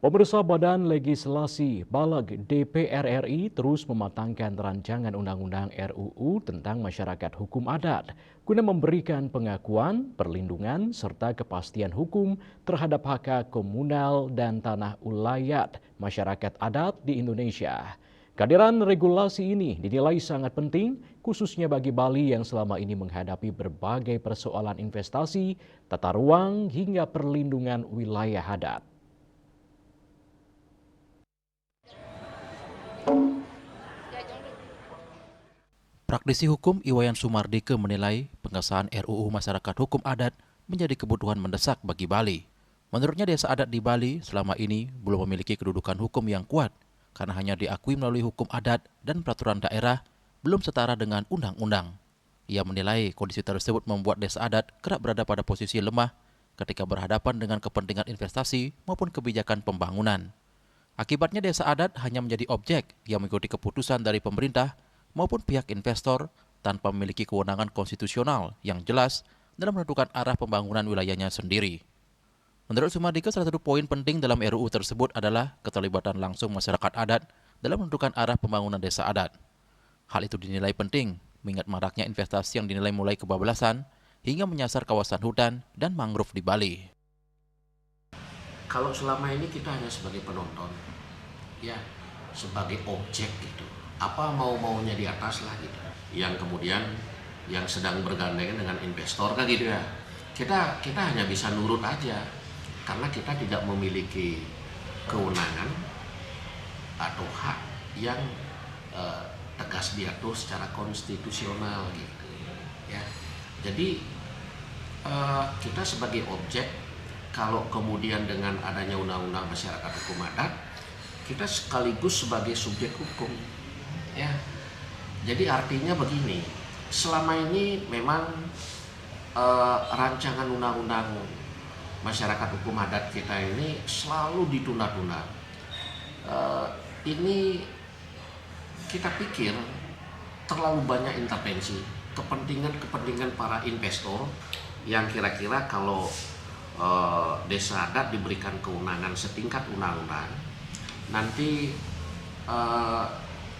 Pemirsa Badan Legislasi Baleg DPR RI terus mematangkan rancangan Undang-Undang RUU tentang masyarakat hukum adat guna memberikan pengakuan, perlindungan, serta kepastian hukum terhadap hak komunal dan tanah ulayat masyarakat adat di Indonesia. Kehadiran regulasi ini dinilai sangat penting, khususnya bagi Bali yang selama ini menghadapi berbagai persoalan investasi, tata ruang, hingga perlindungan wilayah adat. Praktisi hukum Iwayan Sumardike menilai pengesahan RUU Masyarakat Hukum Adat menjadi kebutuhan mendesak bagi Bali. Menurutnya desa adat di Bali selama ini belum memiliki kedudukan hukum yang kuat karena hanya diakui melalui hukum adat dan peraturan daerah belum setara dengan undang-undang. Ia menilai kondisi tersebut membuat desa adat kerap berada pada posisi lemah ketika berhadapan dengan kepentingan investasi maupun kebijakan pembangunan. Akibatnya desa adat hanya menjadi objek yang mengikuti keputusan dari pemerintah maupun pihak investor tanpa memiliki kewenangan konstitusional yang jelas dalam menentukan arah pembangunan wilayahnya sendiri. Menurut Sumardike, salah satu poin penting dalam RUU tersebut adalah keterlibatan langsung masyarakat adat dalam menentukan arah pembangunan desa adat. Hal itu dinilai penting, mengingat maraknya investasi yang dinilai mulai kebablasan hingga menyasar kawasan hutan dan mangrove di Bali. Kalau selama ini kita hanya sebagai penonton, ya sebagai objek gitu, apa mau-maunya di atas lah gitu, yang kemudian yang sedang bergandengan dengan investor kan gitu ya, kita hanya bisa nurut aja karena kita tidak memiliki kewenangan atau hak yang tegas diatur secara konstitusional gitu ya. Jadi kita sebagai objek, kalau kemudian dengan adanya undang-undang masyarakat hukum adat, kita sekaligus sebagai subjek hukum ya. Jadi artinya begini, selama ini memang rancangan undang-undang masyarakat hukum adat kita ini selalu ditunda-tunda. Ini kita pikir terlalu banyak intervensi, kepentingan para investor yang kira-kira kalau desa adat diberikan kewenangan setingkat undang-undang, nanti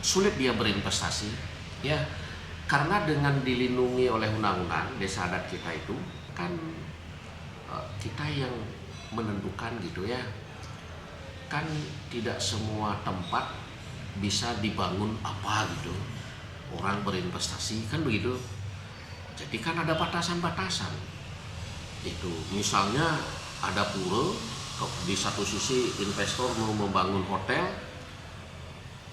sulit dia berinvestasi ya, karena dengan dilindungi oleh undang-undang desa adat kita itu kan kita yang menentukan gitu ya, kan tidak semua tempat bisa dibangun apa gitu, orang berinvestasi kan begitu. Jadi kan ada batasan-batasan itu, misalnya ada pura, di satu sisi investor mau membangun hotel,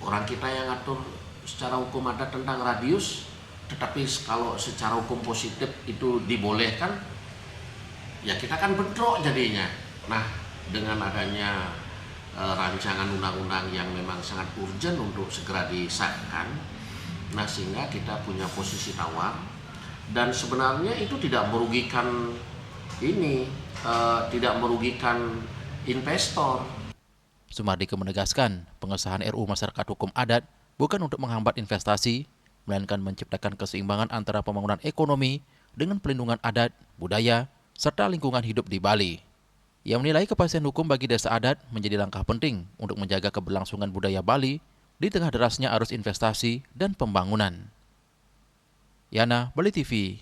orang kita yang ngatur secara hukum adat tentang radius, tetapi kalau secara hukum positif itu dibolehkan, ya kita kan bentrok jadinya. Nah, dengan adanya rancangan undang-undang yang memang sangat urgent untuk segera disahkan, nah sehingga kita punya posisi tawar, dan sebenarnya itu tidak merugikan tidak merugikan investor. Sumardike menegaskan, pengesahan RUU Masyarakat Hukum Adat bukan untuk menghambat investasi, melainkan menciptakan keseimbangan antara pembangunan ekonomi dengan pelindungan adat, budaya, serta lingkungan hidup di Bali. Ia menilai kepastian hukum bagi desa adat menjadi langkah penting untuk menjaga keberlangsungan budaya Bali di tengah derasnya arus investasi dan pembangunan. Yana, Bali TV.